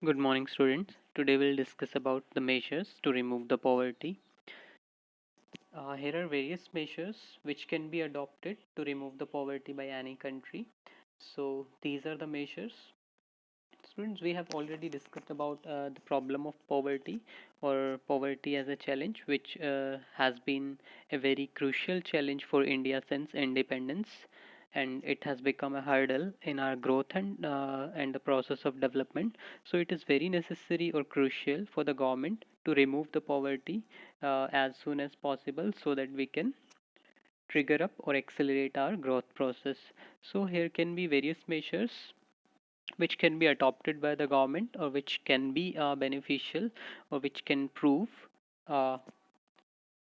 Good morning, students. Today we'll discuss about the measures to remove the poverty. Here are various measures which can be adopted to remove the poverty by any country. So these are the measures. Students, we have already discussed about the problem of poverty or poverty as a challenge, which has been a very crucial challenge for India since independence, and it has become a hurdle in our growth and the process of development. So it is very necessary or crucial for the government to remove the poverty as soon as possible so that we can trigger up or accelerate our growth process. So here can be various measures which can be adopted by the government or which can be beneficial or which can prove uh,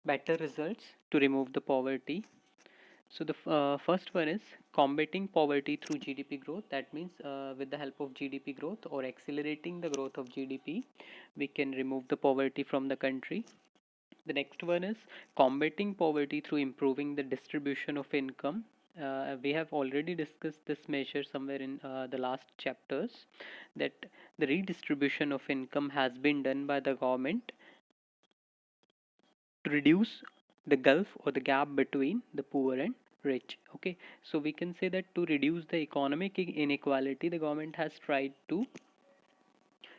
better results to remove the poverty. So the first one is combating poverty through GDP growth. That means with the help of GDP growth or accelerating the growth of GDP, we can remove the poverty from the country. The next one is combating poverty through improving the distribution of income. We have already discussed this measure somewhere in the last chapters, that the redistribution of income has been done by the government to reduce the gulf or the gap between the poor and rich. Okay, so we can say that to reduce the economic inequality, the government has tried to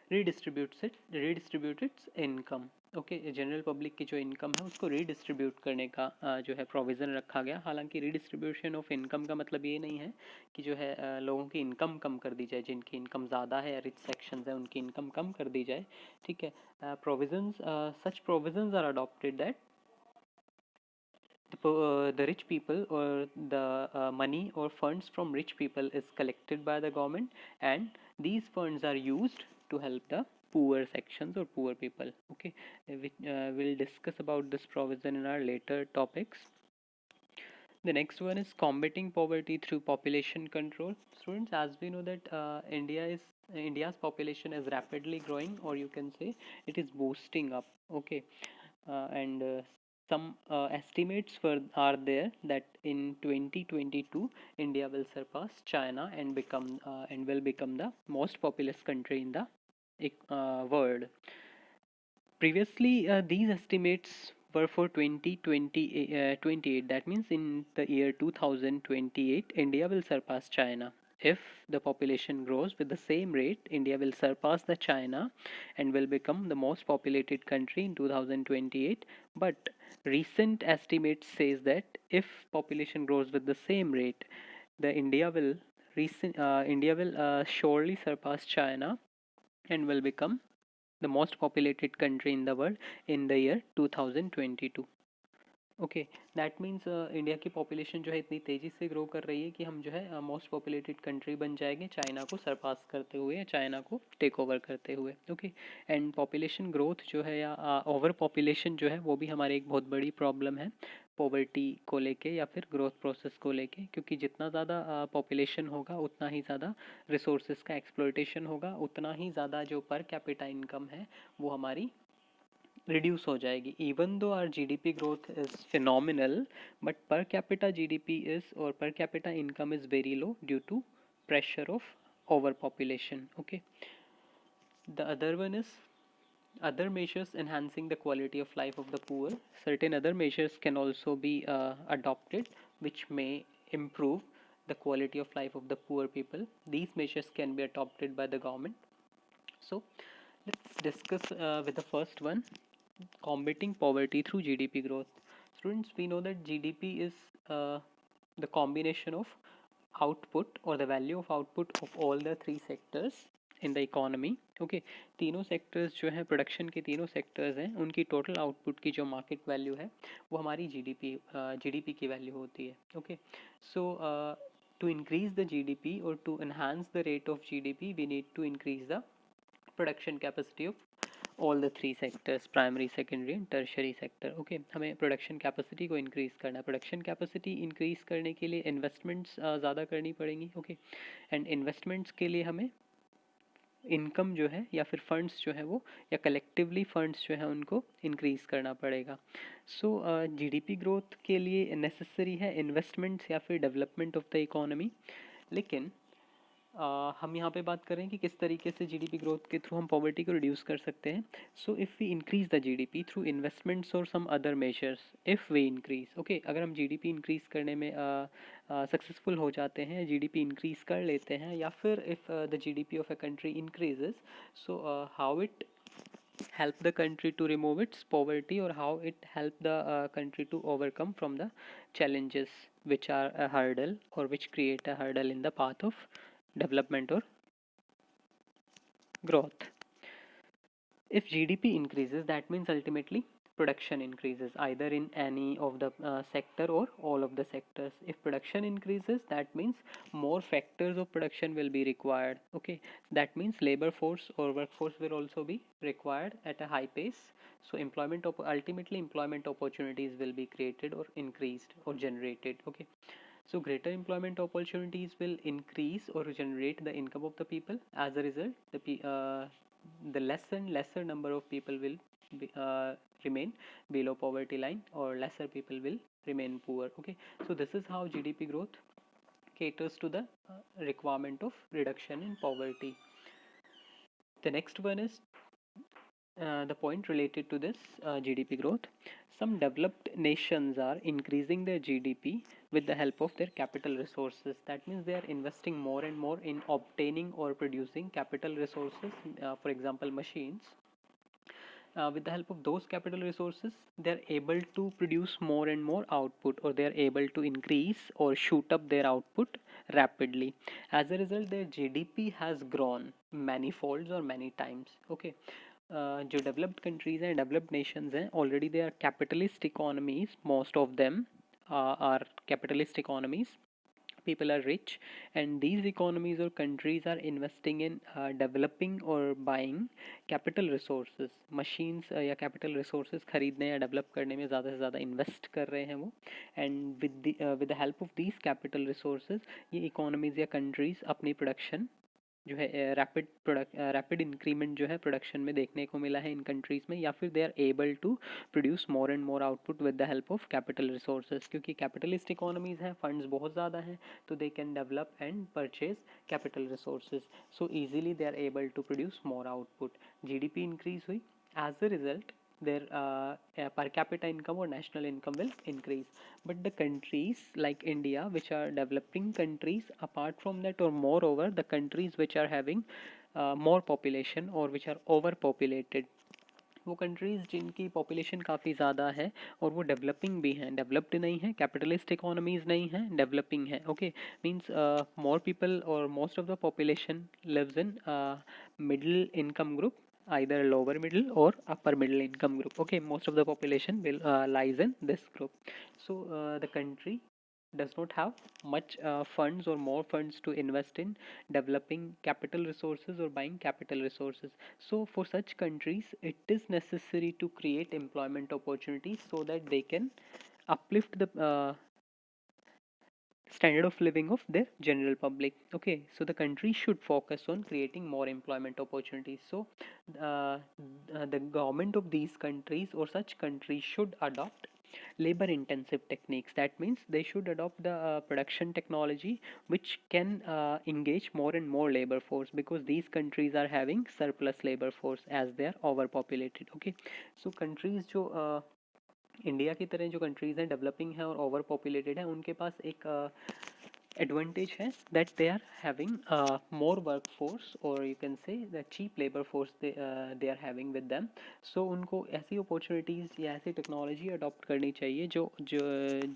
redistribute its income. Okay, general public की जो income है उसको redistribute करने का जो है provision रखा गया. हालांकि रीडिस्ट्रीब्यूशन ऑफ इनकम का मतलब ये नहीं है कि जो है लोगों की इनकम कम कर दी जाए, जिनकी इनकम ज़्यादा है या रिच सेक्शंस है उनकी इनकम कम कर दी जाए. ठीक है, provisions such provisions are adopted that the rich people or the money or funds from rich people is collected by the government, and these funds are used to help the poor sections or poor people. Okay, we'll discuss about this provision in our later topics. The next one is combating poverty through population control. Students, as we know that India's population is rapidly growing, or you can say it is boosting up. Okay, and some estimates are there that in 2022 India will surpass China and will become the most populous country in the world. Previously, these estimates were for 2028. That means in the year 2028, India will surpass China. If the population grows with the same rate, India will surpass the China and will become the most populated country in 2028. But recent estimates says that if population grows with the same rate, the India will surely surpass China and will become the most populated country in the world in the year 2022. Okay, that means India की population जो है इतनी तेज़ी से grow कर रही है कि हम जो है मोस्ट पॉपुलेटेड कंट्री बन जाएंगे, चाइना को सरपास करते हुए या चाइना को टेक ओवर करते हुए. ओके, एंड पॉपुलेशन ग्रोथ जो है या ओवर पॉपुलेशन जो है वो भी हमारी एक बहुत बड़ी प्रॉब्लम है पॉवर्टी को लेके या फिर ग्रोथ प्रोसेस को लेके, क्योंकि जितना ज़्यादा पॉपुलेशन होगा उतना ही ज़्यादा रिसोर्सेज का एक्सप्लॉयटेशन होगा, उतना ही ज़्यादा जो पर कैपिटा इनकम है वो हमारी reduce हो जाएगी. Even though our GDP growth is phenomenal, but per capita GDP is or per capita income is very low due to pressure of overpopulation. Okay, the other one is other measures enhancing the quality of life of the poor. Certain other measures can also be adopted which may improve the quality of life of the poor people. These measures can be adopted by the government. So let's discuss with the first one, combating poverty through GDP growth. Students, we know that GDP is the combination of output or the value of output of all the three sectors in the economy. Okay, तीनों sectors जो हैं, production के तीनों sectors हैं, उनकी total output की जो market value है वो हमारी जीडीपी की वैल्यू होती है. Okay, so to increase the GDP or to enhance the rate of GDP, we need to increase the production capacity of all the three sectors, primary, secondary and tertiary sector. Okay, हमें production capacity को increase करना है. Production capacity increase करने के लिए investments ज़्यादा करनी पड़ेंगी. ओके, एंड इन्वेस्टमेंट्स के लिए हमें इनकम जो है या फिर फंड्स जो है वो या कलेक्टिवली फंड्स जो है उनको इंक्रीज़ करना पड़ेगा. सो जीडीपी ग्रोथ के लिए नेसेसरी है इन्वेस्टमेंट्स या फिर डेवलपमेंट ऑफ द इकोनॉमी. लेकिन हम यहाँ पे बात कर रहे हैं कि किस तरीके से जीडीपी ग्रोथ के थ्रू हम पॉवर्टी को रिड्यूस कर सकते हैं. So if we increase the GDP through investments और some other measures, if we increase, okay, अगर हम जीडीपी इंक्रीज करने में सक्सेसफुल हो जाते हैं, जीडीपी इंक्रीज कर लेते हैं, या फिर if the GDP of a country increases, so how it help the country to remove its poverty, or how it help the country to overcome from the challenges which are a hurdle or which create a hurdle in the path of development or growth. If GDP increases, that means ultimately production increases either in any of the sector or all of the sectors. If production increases, that means more factors of production will be required. Okay, that means labor force or workforce will also be required at a high pace. So ultimately employment opportunities will be created or increased or generated. Okay, so greater employment opportunities will increase or generate the income of the people. As a result, the less and lesser number of people will be, remain below poverty line, or lesser people will remain poor. Okay, so this is how GDP growth caters to the requirement of reduction in poverty. The next one is the point related to this GDP growth. Some developed nations are increasing their GDP with the help of their capital resources. That means they are investing more and more in obtaining or producing capital resources, for example, machines. With the help of those capital resources, they are able to produce more and more output, or they are able to increase or shoot up their output rapidly. As a result, their GDP has grown many folds or many times. Okay, जो developed countries हैं, developed nations हैं, already they are capitalist economies. Most of them are capitalist economies. People are rich, and these economies or countries are investing in developing or buying capital resources, machines या capital resources खरीदने या develop करने में ज़्यादा से ज़्यादा invest कर रहे हैं वो. And with the help of these capital resources, ये economies या countries अपनी production जो है रैपिड इंक्रीमेंट जो है प्रोडक्शन में देखने को मिला है इन कंट्रीज़ में, या फिर they are able to produce more and more output with the help of capital resources. क्योंकि कैपिटलिस्ट इकोनॉमीज़ हैं, फंड्स बहुत ज़्यादा हैं, तो they can develop and purchase capital resources, so easily they are able to produce more output. GDP increase हुई, as a result their per capita income or national income will increase. But the countries like India, which are developing countries, apart from that, or moreover the countries which are having more population or which are overpopulated, वो countries जिनकी population काफ़ी ज़्यादा है और वो developing भी हैं, developed नहीं है, कैपिटलिस्ट इकोनॉमीज़ नहीं हैं, डेवलपिंग है. ओके, मीन्स मोर पीपल और most of the population lives in middle income group, either lower middle or upper middle income group. Okay, most of the population will lies in this group. So the country does not have much funds or more funds to invest in developing capital resources or buying capital resources. So for such countries, it is necessary to create employment opportunities so that they can uplift the standard of living of their general public. Okay, so the country should focus on creating more employment opportunities. So uh, the government of these countries or such countries should adopt labor intensive techniques. That means they should adopt the production technology which can engage more and more labor force, because these countries are having surplus labor force as they are overpopulated. Okay, so countries जो India की तरह जो countries हैं, developing है और over populated है, उनके पास एक एडवांटेज है that they are having more work force, और you can say the cheap labour force they are having with them. So उनको ऐसी अपॉर्चुनिटीज़ या ऐसी टेक्नोलॉजी अडॉप्ट करनी चाहिए जो जो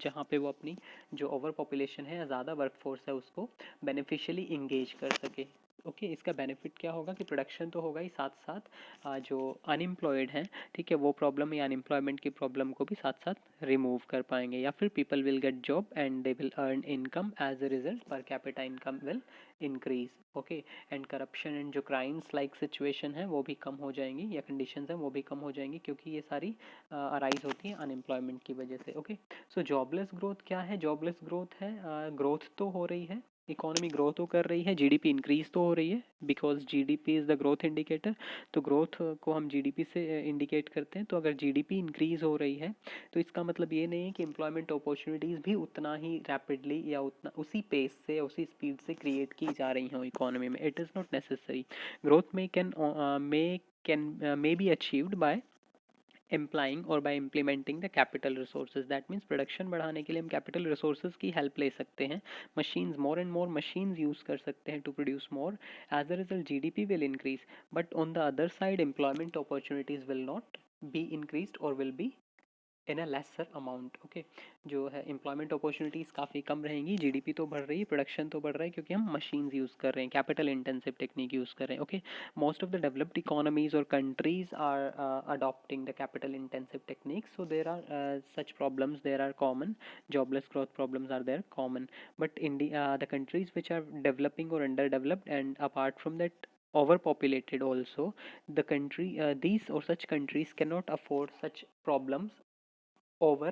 जहाँ पे वो अपनी जो ओवर पॉपुलेशन है या ज़्यादा वर्क फोर्स है उसको बेनिफिशियली इंगेज कर सके. ओके, इसका बेनिफिट क्या होगा कि प्रोडक्शन तो होगा ही, साथ साथ जो अनएम्प्लॉयड हैं, ठीक है, वो प्रॉब्लम या अनएम्प्लॉयमेंट की प्रॉब्लम को भी साथ साथ रिमूव कर पाएंगे, या फिर people will get job and they will earn income. As a result per capita income will increase. Okay, and corruption and जो क्राइम्स लाइक सिचुएशन है वो भी कम हो जाएंगी, या कंडीशन है वो भी कम हो जाएंगी, क्योंकि ये सारी अराइज होती है अनएम्प्लॉयमेंट की वजह से. ओके, सो जॉबलेस ग्रोथ क्या है? जॉबलेस ग्रोथ है ग्रोथ तो हो रही है इकोनॉमी ग्रो तो कर रही है, जीडीपी इंक्रीज तो हो रही है, because GDP is the growth indicator. तो ग्रोथ को हम जीडीपी से इंडिकेट करते हैं। तो अगर जीडीपी इंक्रीज हो रही है तो इसका मतलब ये नहीं है कि एम्प्लॉयमेंट अपॉर्चुनिटीज़ भी उतना ही रैपिडली या उतना उसी पेस से, उसी स्पीड से क्रिएट की जा रही हैं इकोनॉमी में। It is not necessary. Growth may be achieved by implying और by implementing the capital resources. That means production बढ़ाने के लिए हम कैपिटल रिसोर्सेज की हेल्प ले सकते हैं। Machines, more and more machines use कर सकते हैं to produce more. As a result GDP will increase, but on the other side employment opportunities will not be increased और will be in a lesser amount. Okay, जो है employment opportunities काफ़ी कम रहेंगी, GDP तो बढ़ रही है, प्रोडक्शन तो बढ़ रहा है, क्योंकि हम मशीन्स यूज़ कर रहे हैं, कैपिटल इंटेंसिव टेक्निक यूज़ कर रहे हैं। Okay, most of the developed economies और countries are adopting the capital intensive techniques. So there are such problems there are common, jobless growth problems are there common, but India, the countries which are developing or underdeveloped, and apart from that overpopulated also, the country, these or such countries cannot afford such problems over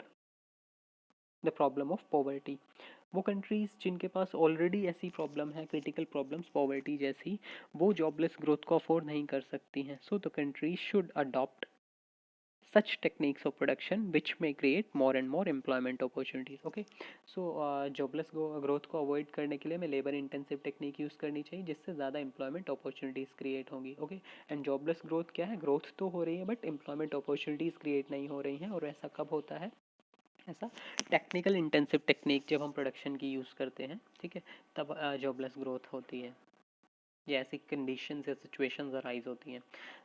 the problem of poverty. वो countries जिनके पास already ऐसी problem है, critical problems poverty जैसी, वो jobless growth को afford नहीं कर सकती हैं। So the countries should adopt such techniques of production which may create more and more employment opportunities. Okay, so jobless growth को avoid करने के लिए हमें labor intensive technique use करनी चाहिए, जिससे ज़्यादा employment opportunities create होंगी। Okay, and jobless growth क्या है? growth तो हो रही है but employment opportunities create नहीं हो रही हैं। और ऐसा कब होता है? ऐसा टेक्निकल इंटेंसिव टेक्निक जब हम प्रोडक्शन की यूज़ करते हैं, ठीक है, तब जॉबलेस ग्रोथ होती है, या ऐसी कंडीशंस या सिचुएशंस अराइज होती हैं।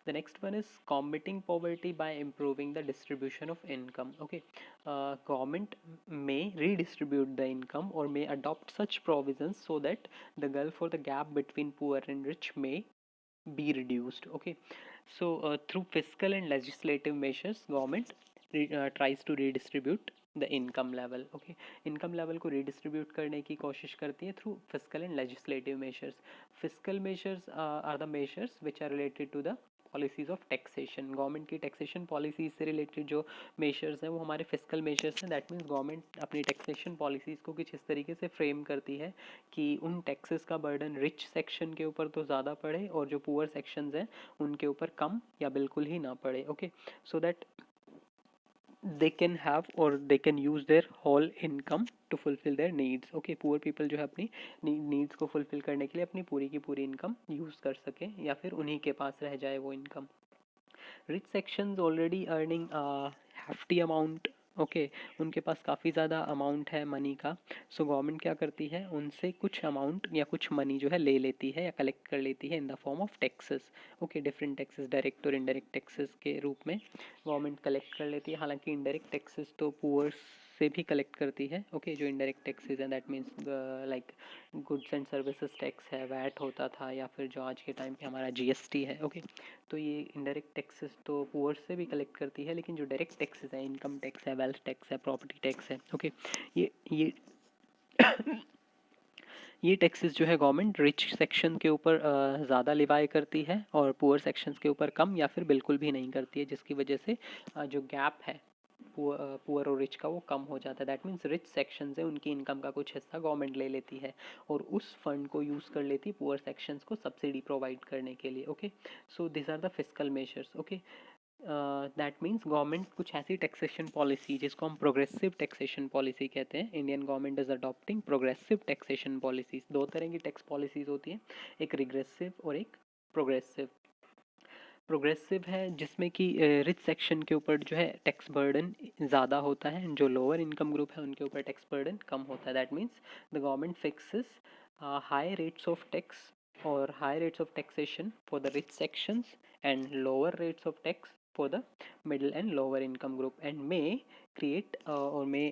The next one is combating poverty bye improving the distribution of income. Okay, government में रीडिस्ट्रीब्यूट द इनकम और may adopt such provisions so that the gulf or the gap between poor and rich may be reduced. Okay, so through fiscal and legislative measures government tries to redistribute the income level. Okay, income level को redistribute करने की कोशिश करती है through physical and legislative measures. Physical measures are the measures which are related to the policies of taxation. Government की taxation policies से related जो measures हैं वो हमारे फिजिकल मेजर्स हैं। दैट मीन्स गवर्नमेंट अपनी टैक्सेशन पॉलिसीज को कुछ इस तरीके से फ्रेम करती है कि उन टैक्सेस का बर्डन रिच सेक्शन के ऊपर तो ज़्यादा पड़े और जो पुअर सेक्शंस हैं उनके ऊपर कम या बिल्कुल ही ना पड़े। Okay, so that they can have or they can use their whole income to fulfill their needs. Okay, poor people जो है अपनी needs को fulfill करने के लिए अपनी पूरी की पूरी income use कर सके या फिर उन्हीं के पास रह जाए वो income। Rich sections already earning hefty amount। Okay, उनके पास काफ़ी ज़्यादा अमाउंट है मनी का। सो गवर्नमेंट क्या करती है, उनसे कुछ अमाउंट या कुछ मनी जो है ले लेती है या कलेक्ट कर लेती है in the form of taxes. Okay, different taxes, direct और इनडायरेक्ट टैक्सेस के रूप में गवर्नमेंट कलेक्ट कर लेती है। हालांकि इनडायरेक्ट टैक्सेस तो पुअर्स से भी कलेक्ट करती है। ओके, जो इनडायरेक्ट टैक्सेस हैं that means like goods and services tax है, वैट होता था, या फिर जो आज के टाइम पे हमारा जीएसटी है। ओके, तो ये इनडायरेक्ट टैक्सेस तो पुअर से भी कलेक्ट करती है, लेकिन जो डायरेक्ट टैक्सेस है, इनकम टैक्स है, वेल्थ टैक्स है, प्रॉपर्टी टैक्स है, ओके, ये ये टैक्सेस जो है गवर्नमेंट रिच सेक्शन के ऊपर ज़्यादा लिवाई करती है और पुअर सेक्शंस के ऊपर कम या फिर बिल्कुल भी नहीं करती है, जिसकी वजह से जो गैप है पुअर और रिच का वो कम हो जाता है। दैट मीन्स रिच सेक्शन है उनकी इनकम का कुछ हिस्सा गवर्नमेंट ले लेती है और उस फंड को यूज़ कर लेती है पुअर सेक्शंस को सब्सिडी प्रोवाइड करने के लिए। Okay, so this are the physical measures. Okay, that means government कुछ ऐसी टैक्सेशन पॉलिसी जिसको हम प्रोग्रेसिव टैक्सेशन पॉलिसी कहते हैं, Indian government is adopting progressive taxation policies. दो तरह की टैक्स पॉलिसीज होती हैं, एक रिग्रेसिव और एक प्रोग्रेसिव। प्रोग्रेसिव है जिसमें कि रिच सेक्शन के ऊपर जो है टैक्स बर्डन ज़्यादा होता है, जो लोअर इनकम ग्रुप है उनके ऊपर टैक्स बर्डन कम होता है। That means the government fixes high rates of tax और high rates of taxation for the rich sections and lower rates of tax for the middle and lower income group, and may create or may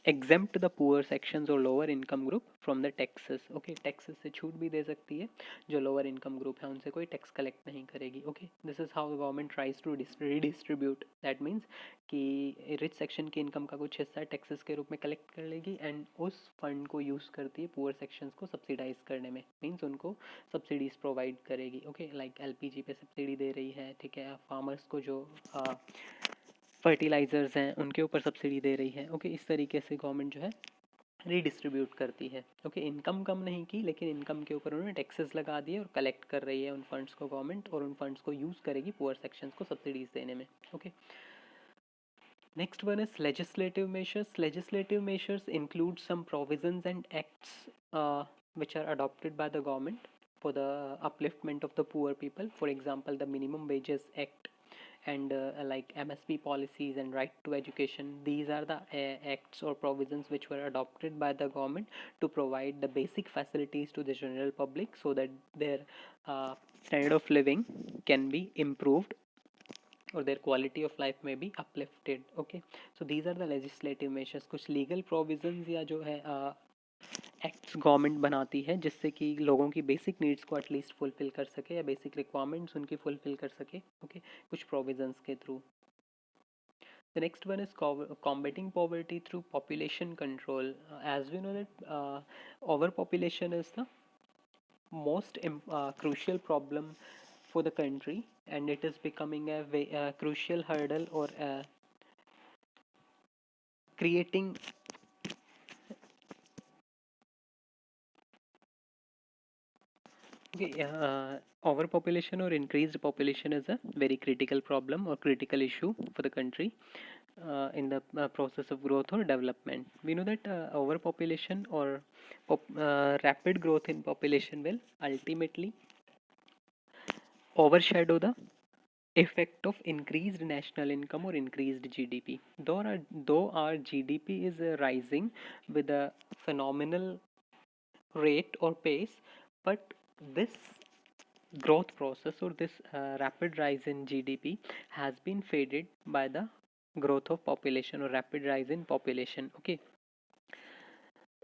exempt the poor sections or lower income group from the taxes। okay, taxes से छूट भी दे सकती है, जो lower income group है उनसे कोई tax collect नहीं करेगी। okay, this is how the government tries to redistribute। that means कि रिच सेक्शन की इनकम का कुछ हिस्सा टैक्सेस के रूप में कलेक्ट कर लेगी एंड उस फंड को यूज़ करती है पुअर सेक्शंस को सब्सिडाइज करने में, मीन्स उनको सब्सिडीज प्रोवाइड करेगी। ओके, लाइक एलपीजी पे सब्सिडी दे रही है, ठीक है, फार्मर्स को जो फर्टिलाइजर्स हैं उनके ऊपर सब्सिडी दे रही है। ओके, इस तरीके से गवर्नमेंट जो है रीडिस्ट्रीब्यूट करती है। ओके, इनकम कम नहीं की, लेकिन इनकम के ऊपर उन्होंने टैक्सेस लगा दिए और कलेक्ट कर रही है उन फंड्स को गवर्नमेंट, और उन फंड्स को यूज़ करेगी पुअर सेक्शंस को सब्सिडीज देने में। Okay, next one is legislative measures. Legislative measures include some provisions and acts which are adopted by the government for the upliftment of the poor people. For example, the Minimum Wages Act and like MSP policies and right to education. These are the acts or provisions which were adopted by the government to provide the basic facilities to the general public so that their standard of living can be improved or their quality of life may be uplifted. Okay, so these are the legislative measures. कुछ legal provisions या जो है acts government बनाती है जिससे कि लोगों की बेसिक नीड्स को एटलीस्ट फुलफिल कर सके या बेसिक रिक्वायरमेंट्स उनकी फुलफिल कर सके। ओके, कुछ प्रोविजंस के through. The next one is combating poverty through population control. As we know that overpopulation is the most crucial problem for the country, and it is becoming a crucial hurdle or creating. Okay, overpopulation or increased population is a very critical problem or critical issue for the country in the process of growth or development. We know that overpopulation or rapid growth in population will ultimately overshadow the effect of increased national income or increased GDP. Though our GDP is rising with a phenomenal rate or pace, but this growth process or this rapid rise in GDP has been faded by the growth of population or rapid rise in population. Okay,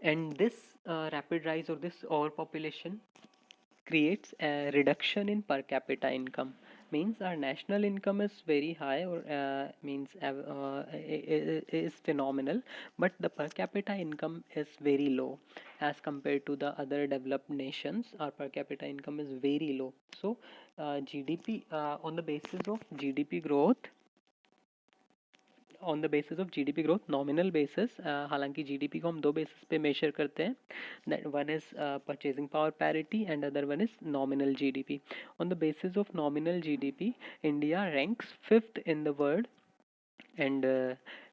and this rapid rise or this overpopulation creates a reduction in per capita income. Means our national income is very high or means is phenomenal, but the per capita income is very low as compared to the other developed nations. Our per capita income is very low. So GDP on the basis of GDP growth, on the basis of GDP growth nominal basis, हालांकि GDP को हम दो basis पे major करते हैं, that one is purchasing power parity and other one is nominal GDP. On the basis of nominal GDP India ranks fifth in the world, and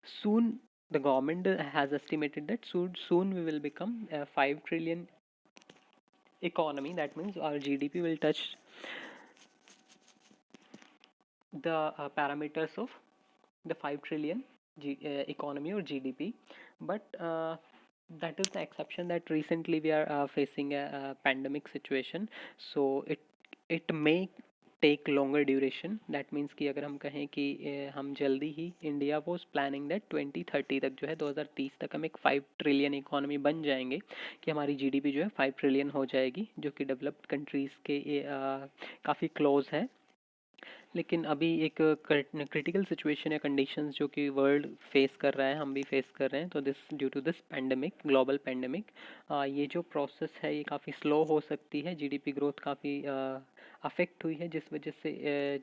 soon the government has estimated that soon we will become a 5 trillion economy. That means our GDP will touch the parameters of the 5 trillion economy or GDP. But that is the exception that recently we are facing a pandemic situation, so it may take longer duration. That means कि अगर हम कहें कि हम जल्दी ही, India was planning that 2030 तक जो है 2030 तक हम एक 5 ट्रिलियन इकोनॉमी बन जाएंगे, कि हमारी जीडीपी जो है 5 ट्रिलियन हो जाएगी, जो कि डेवलप्ड कंट्रीज़ के काफ़ी क्लोज है. लेकिन अभी एक क्रिटिकल सिचुएशन या कंडीशंस जो कि वर्ल्ड फेस कर रहा है, हम भी फेस कर रहे हैं, तो this due to this pandemic, global pandemic, ये जो प्रोसेस है ये काफ़ी स्लो हो सकती है. जीडीपी ग्रोथ काफ़ी अफेक्ट हुई है, जिस वजह से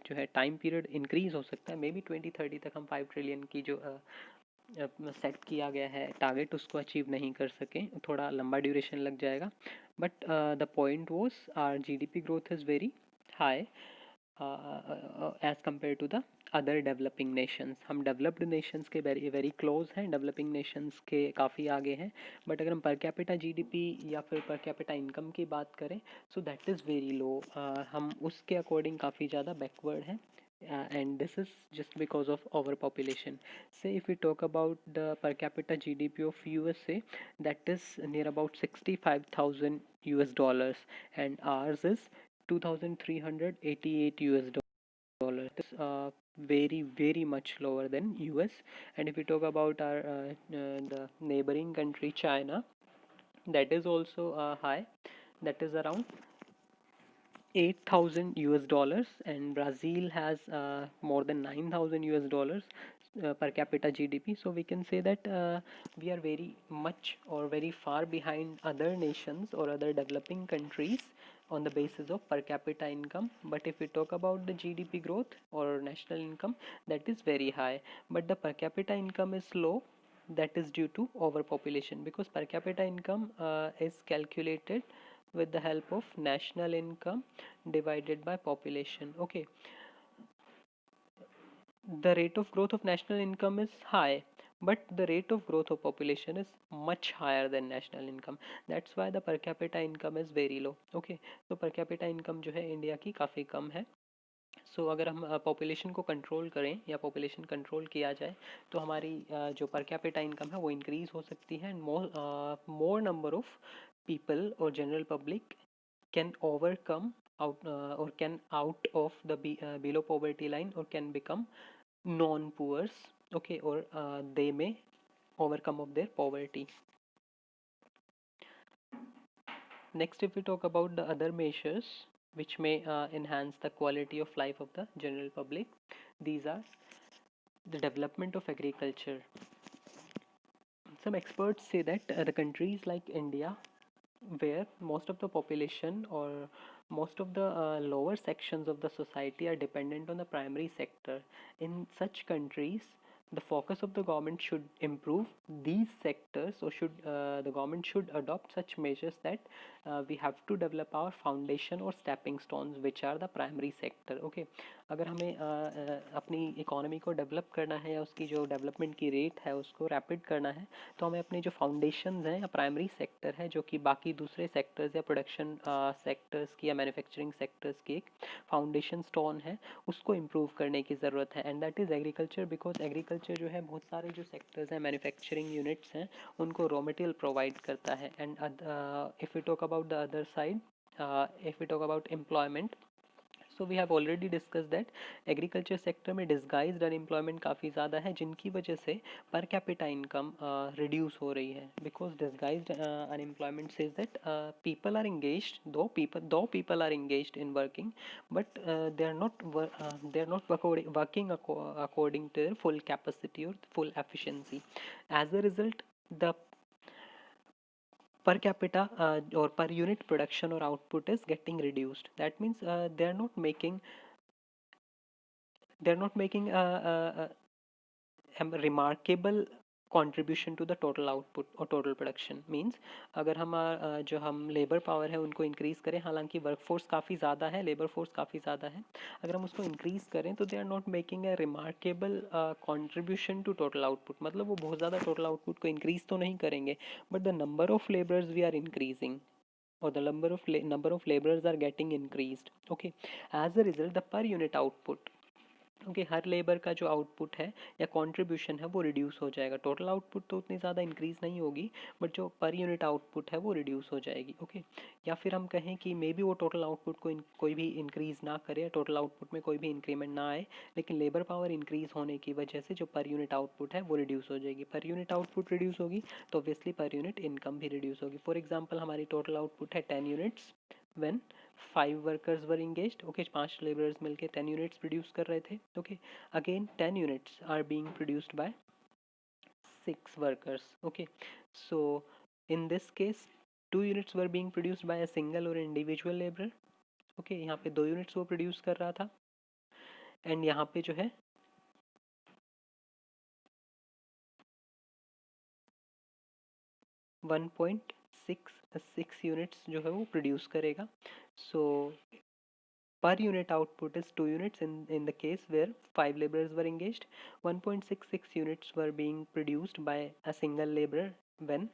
जो है टाइम पीरियड इंक्रीज हो सकता है. मे बी 2030 तक हम 5 ट्रिलियन की जो सेट किया गया है टारगेट, उसको अचीव नहीं कर सकें, थोड़ा लंबा ड्यूरेशन लग जाएगा. But the point was our GDP growth is very high as compared to the other developing nations. हम डेवलप्ड नेशंस के वेरी वेरी क्लोज हैं, डेवलपिंग नेशंस के काफ़ी आगे हैं. बट अगर हम पर कैपिटा जीडीपी या फिर पर कैपिटा इनकम की बात करें, so that is very low. हम उसके अकॉर्डिंग काफ़ी ज़्यादा बैकवर्ड हैं, and this is just because of overpopulation. Say if we talk about the per capita GDP of USA, that is near about 65,000 US dollars, and ours is 2,388 US dollars. This is very much lower than US. And if we talk about our the neighboring country China, that is also high, that is around 8,000 US dollars, and Brazil has more than 9,000 US dollars per capita GDP. So we can say that we are very much or very far behind other nations or other developing countries on the basis of per capita income. But if we talk about the GDP growth or national income, that is very high, but the per capita income is low. that is due to overpopulation, because per capita income is calculated with the help of national income divided by population. Okay, the rate of growth of national income is high, but the rate of growth of population is much higher than national income. That's why the per capita income is very low. Okay, तो per capita income जो है India की काफ़ी कम है. सो अगर हम population को control करें या पॉपुलेशन कंट्रोल किया जाए तो हमारी जो पर कैपिटा इनकम है वो इंक्रीज हो सकती है, and more number of people और general public can overcome out or can out of the below poverty line or can become non-poors. Okay, or they may overcome of their poverty. Next, if we talk about the other measures which may enhance the quality of life of the general public, these are the development of agriculture. Some experts say that the countries like India, where most of the population or most of the lower sections of the society are dependent on the primary sector, in such countries the focus of the government should improve these sectors, or should the government should adopt such measures that we have to develop our foundation or stepping stones which are the primary sector. Okay, अगर हमें अपनी economy को develop करना है या उसकी जो development की रेट है उसको रैपिड करना है, तो हमें अपने जो फाउंडेशंस हैं या प्राइमरी सेक्टर है जो कि बाकी दूसरे सेक्टर्स या प्रोडक्शन सेक्टर्स की या मैन्युफैक्चरिंग सेक्टर्स की एक फाउंडेशन स्टोन है, उसको इम्प्रूव करने की ज़रूरत है. And that is agriculture, because agriculture जो है बहुत सारे जो सेक्टर्स हैं मैन्युफैक्चरिंग यूनिट्स हैं उनको रॉ मटेरियल प्रोवाइड करता है. And if you talk about the other side, if you talk about employment, so we have already discuss that agriculture sector में डिस्गाइज्ड अनएम्प्लॉयमेंट काफ़ी ज़्यादा है, जिनकी वजह से पर कैपिटा इनकम रिड्यूस हो रही है. Because disguised unemployment says that people are engaged, though people are engaged in working, but they are not working according to their full capacity or full efficiency. As a result, the per capita or per unit production or output is getting reduced. That means they are not making a remarkable contribution to the total output or total production. Means अगर हम जो हम labour power है उनको increase करें, हालांकि work force काफ़ी ज़्यादा है, लेबर फोर्स काफ़ी ज़्यादा है, अगर हम उसको इंक्रीज करें तो they are not making a remarkable contribution to total output. मतलब वो बहुत ज़्यादा टोटल आउटपुट को इंक्रीज तो नहीं करेंगे, but the number of labours we are increasing, or the number of laborers are getting increased. Okay, as a result the per unit output, क्योंकि हर labour का जो आउटपुट है या कंट्रीब्यूशन है वो रिड्यूस हो जाएगा. टोटल आउटपुट तो उतनी ज़्यादा इंक्रीज नहीं होगी, बट जो पर यूनिट आउटपुट है वो रिड्यूस हो जाएगी. ओके, या फिर हम कहें कि मे बी वो टोटल आउटपुट को कोई भी इंक्रीज ना करे, टोटल आउटपुट में कोई भी इंक्रीमेंट ना आए, लेकिन लेबर पावर इंक्रीज होने की वजह से जो पर यूनिट आउटपुट है वो रिड्यूस हो जाएगी. पर यूनिट आउटपुट रिड्यूस होगी तो ऑब्वियसली पर यूनिट इनकम भी रिड्यूस होगी. फॉर एग्जाम्पल हमारी टोटल आउटपुट है 10 units when 5 workers were engaged. Okay, 5 labourers मिलके 10 यूनिट्स प्रोड्यूस कर रहे थे. Okay, again 10 units are being produced by 6 workers. Okay, so in this case 2 units were being produced by a single or individual laborer. Okay, यहाँ पे 2 units वो produce कर रहा था, एंड यहाँ पे जो है 1.66 यूनिट्स जो है वो प्रोड्यूस करेगा. सो per unit output is 2 units in the case where 5 laborers were engaged. 1.66 units were being produced by a single laborer when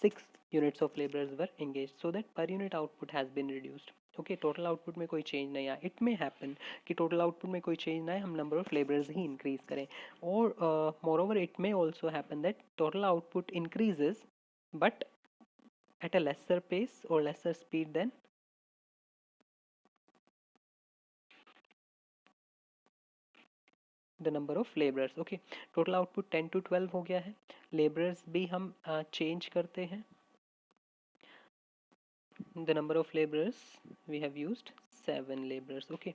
6 units of laborers were engaged, so that per unit output has been reduced. Okay, total output में कोई change नहीं आया. It may happen कि total output में कोई change ना आए, हम number of laborers he increase करें. और moreover it may also happen that total output increases but at a lesser pace or lesser speed than the number of labourers. Okay, total output 10 to 12 हो गया है. Labourers भी हम change करते हैं. The number of labourers we have used 7 laborers. Okay,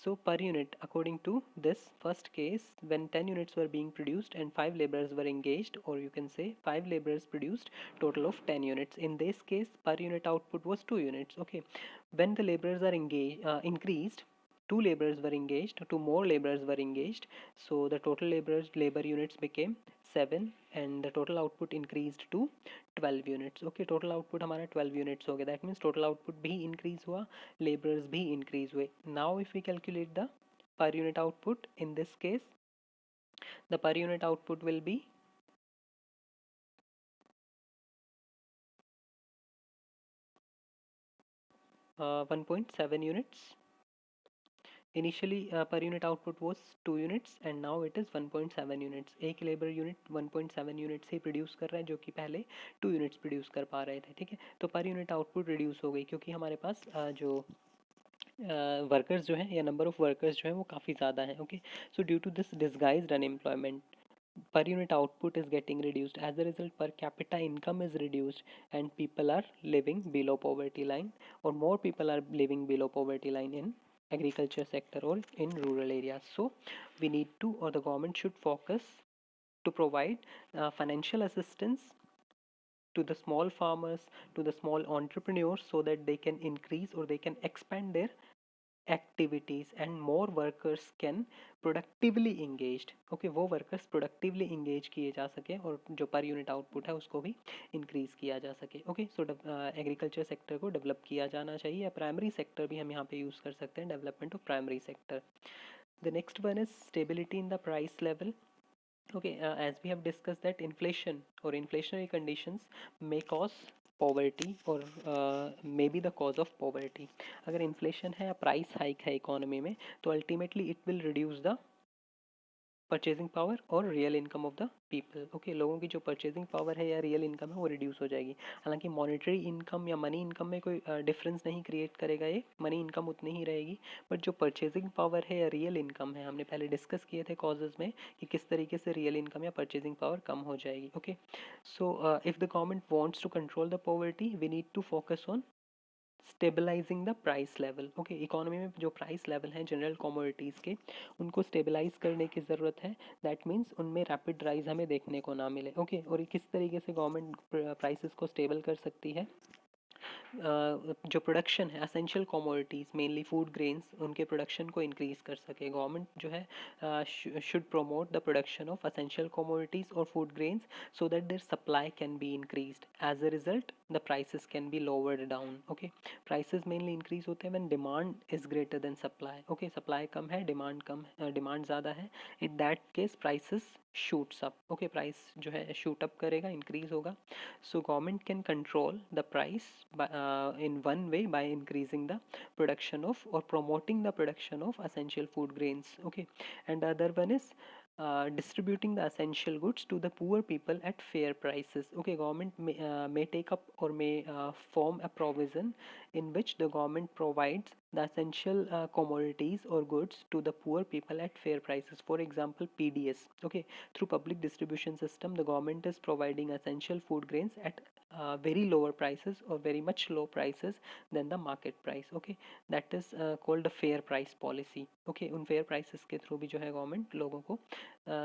so per unit according to this first case, when 10 units were being produced and 5 laborers were engaged, or you can say 5 laborers produced total of 10 units. In this case per unit output was 2 units. Okay, when the laborers are engaged increased, two laborers were engaged, two more laborers were engaged, so the total labor units became 7 and the total output increased to 12 units. Okay, total output हमारा 12 units हो गया. That means total output भी increase हुआ, laborers भी increase हुए. Now if we calculate the per unit output, in this case the per unit output will be 1.7 units. Initially per unit output was 2 units and now it is 1.7 units. एक labour unit 1.7 units ही produce कर रहा है जो कि पहले 2 units produce कर पा रहे थे. ठीक है, तो पर यूनिट आउटपुट रिड्यूस हो गई क्योंकि हमारे पास जो वर्कर्स जो हैं या नंबर ऑफ वर्कर्स जो हैं वो काफ़ी ज़्यादा हैं. Okay, so due to this disguised unemployment, per unit output is getting reduced. As a result, per capita income is reduced and people are living below poverty line, or more people are living below poverty line in agriculture sector or in rural areas. So we need to, or the government should focus to provide financial assistance to the small farmers, to the small entrepreneurs, so that they can increase or they can expand their activities and more workers can productively engaged. Okay, वो workers productively engage किए जा सके और जो per unit output है उसको भी increase किया जा सके. Okay, so agriculture sector को develop किया जाना चाहिए या primary sector भी हम यहाँ पे use कर सकते हैं, development of primary sector. The next one is stability in the price level. Okay, as we have discussed that inflation or inflationary conditions may cause poverty or may be the cause of poverty. अगर inflation है या price hike है economy में तो ultimately it will reduce the purchasing power और real income of the people. Okay, लोगों की जो परचेजिंग पावर है या रियल इनकम है वो रिड्यूस हो जाएगी. हालांकि मॉनेटरी इनकम या मनी इनकम में कोई डिफरेंस नहीं क्रिएट करेगा, ये मनी इनकम उतनी ही रहेगी. बट जो परचेजिंग पावर है या रियल इनकम है, हमने पहले डिस्कस किए थे कॉजेज में कि किस तरीके से रियल इनकम या परचेजिंग पावर कम हो जाएगी. Okay, so if the government wants to control the poverty we need to focus on stabilising the price level. Okay, economy में जो प्राइस लेवल हैं जनरल कमोडिटीज़ के उनको स्टेबलाइज करने की ज़रूरत है. दैट मीन्स उनमें रैपिड राइज हमें देखने को ना मिले. ओके, और किस तरीके से गवर्नमेंट प्राइसेस को स्टेबल कर सकती है. जो प्रोडक्शन है essential commodities mainly food grains उनके प्रोडक्शन को इंक्रीज़ कर सके. गवर्नमेंट जो है should promote the production of essential commodities और food grains so that their supply can be increased. As a result the prices can be lowered down. Okay, prices mainly increase होते हैं when demand is greater than supply. Okay, supply कम है, demand कम demand ज़्यादा है. In that case prices shoots up. Okay, price जो है shoot up करेगा, इंक्रीज होगा. So government can control the price in one way by increasing the production of or promoting the production of essential food grains. Okay, and the other one is distributing the essential goods to the poor people at fair prices. Okay, government may take up or may form a provision in which the government provides the essential commodities or goods to the poor people at fair prices. For example, PDS. Okay, through public distribution system, the government is providing essential food grains at very lower prices or very much low prices than the market price. Okay, that is called a fair price policy. Okay, उन fair prices के through भी जो है government लोगों को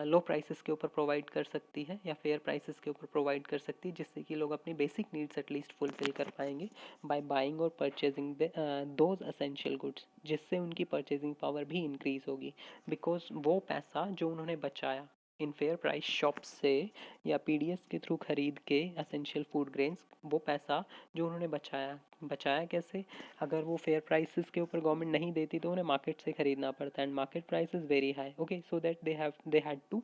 low prices के ऊपर provide कर सकती है या फेयर प्राइसेस के ऊपर प्रोवाइड कर सकती है जिससे कि लोग अपनी बेसिक नीड्स एटलीस्ट फुलफिल कर पाएंगे बाय बाइंग और परचेजिंग दोज असेंशियल गुड्स, जिससे उनकी परचेजिंग पावर भी इंक्रीज होगी. बिकॉज वो पैसा जो उन्होंने बचाया इन फेयर प्राइस शॉप से या पीडीएस के थ्रू खरीद के एसेंशियल फूड ग्रेन्स, वो पैसा जो उन्होंने बचाया बचाया कैसे, अगर वो फेयर प्राइसेस के ऊपर गवर्नमेंट नहीं देती तो उन्हें मार्केट से खरीदना पड़ता है and market price is very high. Okay, so that they had to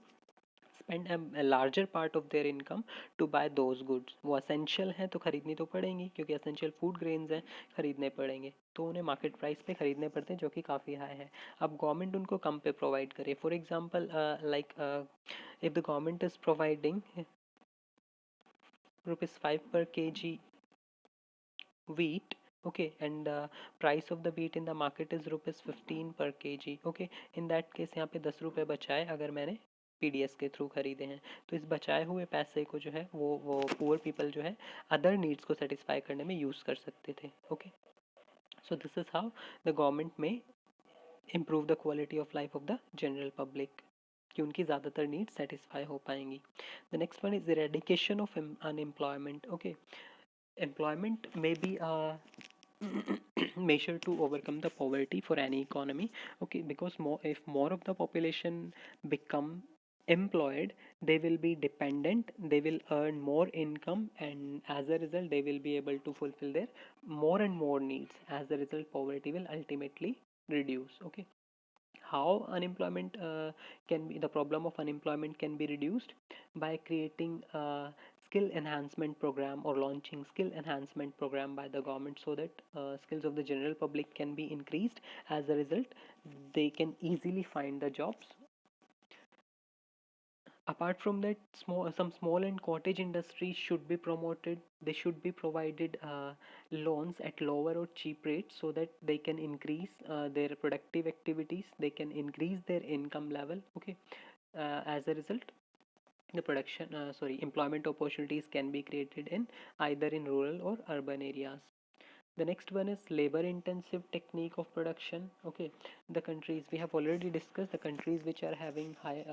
spend a larger part of their income to buy those goods. वो essential हैं तो खरीदनी तो पड़ेंगी क्योंकि essential food grains हैं, खरीदने पड़ेंगे तो उन्हें मार्केट प्राइस पे खरीदने पड़ते हैं जो कि काफ़ी हाई है. अब गवर्नमेंट उनको कम पे प्रोवाइड करे. For example like if the government is providing rupees 5 per kg wheat, okay, and the price of the wheat in the market is rupees 15 per kg. Okay, in that case यहाँ पे 10 रुपये बचाए अगर मैंने PDS के through खरीदे हैं तो इस बचाए हुए पैसे को जो है वो पुअर पीपल जो है अदर नीड्स को सेटिस्फाई करने में यूज़ कर सकते थे. Okay, so this is how the government में improve the quality of life of the general public कि उनकी ज़्यादातर नीड्स सेटिस्फाई हो पाएंगी. The next one is eradication of unemployment. Okay, employment may be measure to overcome the poverty for any economy. Okay, because more, if more of the population become employed, they will be dependent, they will earn more income, and as a result they will be able to fulfill their more and more needs. As a result, poverty will ultimately reduce. Okay, how unemployment can be, the problem of unemployment can be reduced by creating a skill enhancement program or launching skill enhancement program by the government, so that skills of the general public can be increased. As a result, they can easily find the jobs. Apart from that, some small and cottage industries should be promoted. They should be provided loans at lower or cheap rates, so that they can increase their productive activities, they can increase their income level. Okay, as a result, the employment opportunities can be created in either in rural or urban areas. The next one is labor intensive technique of production. Okay, the countries we have already discussed, the countries which are having high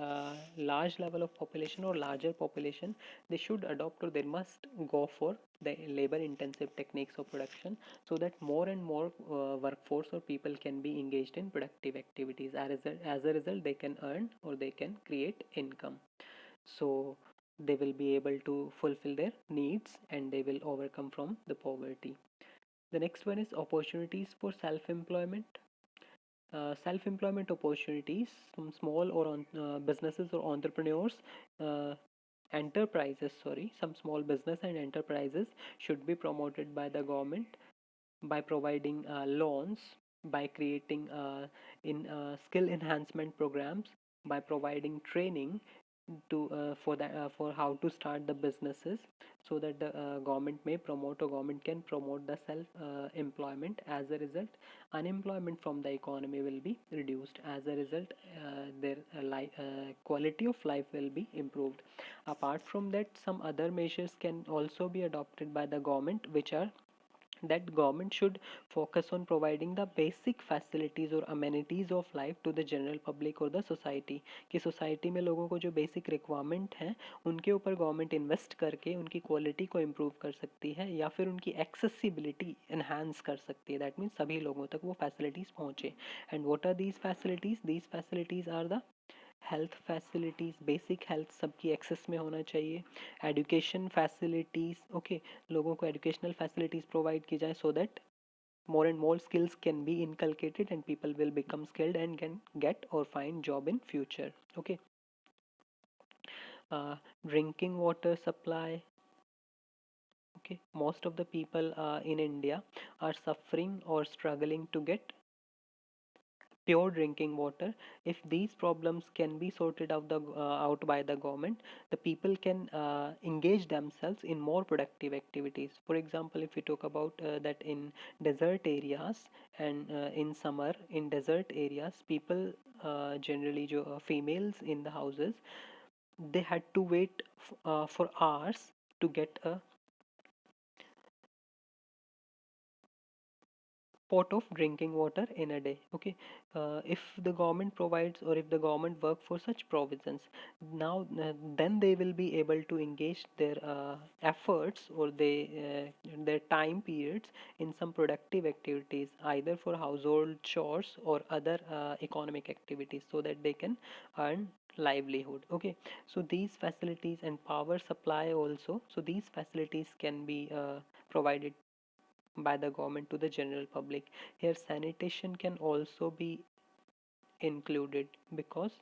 large level of population or larger population, they should adopt or they must go for the labor intensive techniques of production, so that more and more workforce or people can be engaged in productive activities. As a result, they can earn or they can create income, so they will be able to fulfill their needs and they will overcome from the poverty. The next one is opportunities for self-employment. Self-employment opportunities, some small or businesses or entrepreneurs, uh, some small business and enterprises should be promoted by the government by providing loans, by creating in skill enhancement programs, by providing training to for how to start the businesses, so that the government may promote or government can promote the self employment. As a result, unemployment from the economy will be reduced. As a result, their quality of life will be improved. Apart from that, some other measures can also be adopted by the government, which are that government should focus on providing the basic facilities or amenities of life to the general public or the society, कि society में लोगों को जो basic requirement हैं उनके ऊपर government invest करके उनकी क्वालिटी को इम्प्रूव कर सकती है, या फिर उनकी एक्सेसिबिलिटी इन्हांस कर सकती है. दैट मीन्स सभी लोगों तक वो फैसिलिटीज़ पहुँचे. And what are these facilities are the health facilities. Basic health सबकी एक्सेस में होना चाहिए. एजुकेशन फैसिलिटीज़, ओके, लोगों को एजुकेशनल फैसिलिटीज़ प्रोवाइड की जाए, so that more and more skills can be inculcated and people will become skilled and can get or find job in future. Okay, uh, drinking water supply. Okay, most of the people in India are suffering or struggling to get pure drinking water. If these problems can be sorted out by the government, the people can engage themselves in more productive activities. For example, if we talk about that in desert areas and in summer in desert areas, people generally females in the houses, they had to wait for hours to get a pot of drinking water in a day. Okay, if the government provides or if the government work for such provisions, now then they will be able to engage their efforts or their time periods in some productive activities, either for household chores or other economic activities, so that they can earn livelihood. Okay, so these facilities and power supply also, so these facilities can be provided by the government to the general public. Here sanitation can also be included, because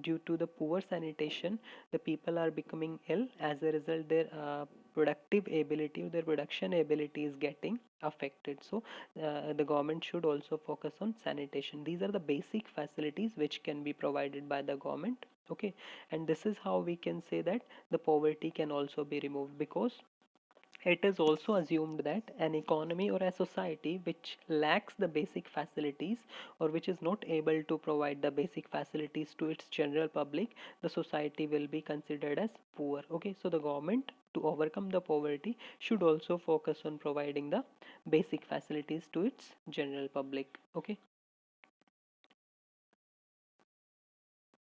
due to the poor sanitation the people are becoming ill. As a result, their productive ability or their production ability is getting affected. So the government should also focus on sanitation. These are the basic facilities which can be provided by the government. Okay, and this is how we can say that the poverty can also be removed, because it is also assumed that an economy or a society which lacks the basic facilities or which is not able to provide the basic facilities to its general public, the society will be considered as poor. Okay, so the government, to overcome the poverty, should also focus on providing the basic facilities to its general public. Okay,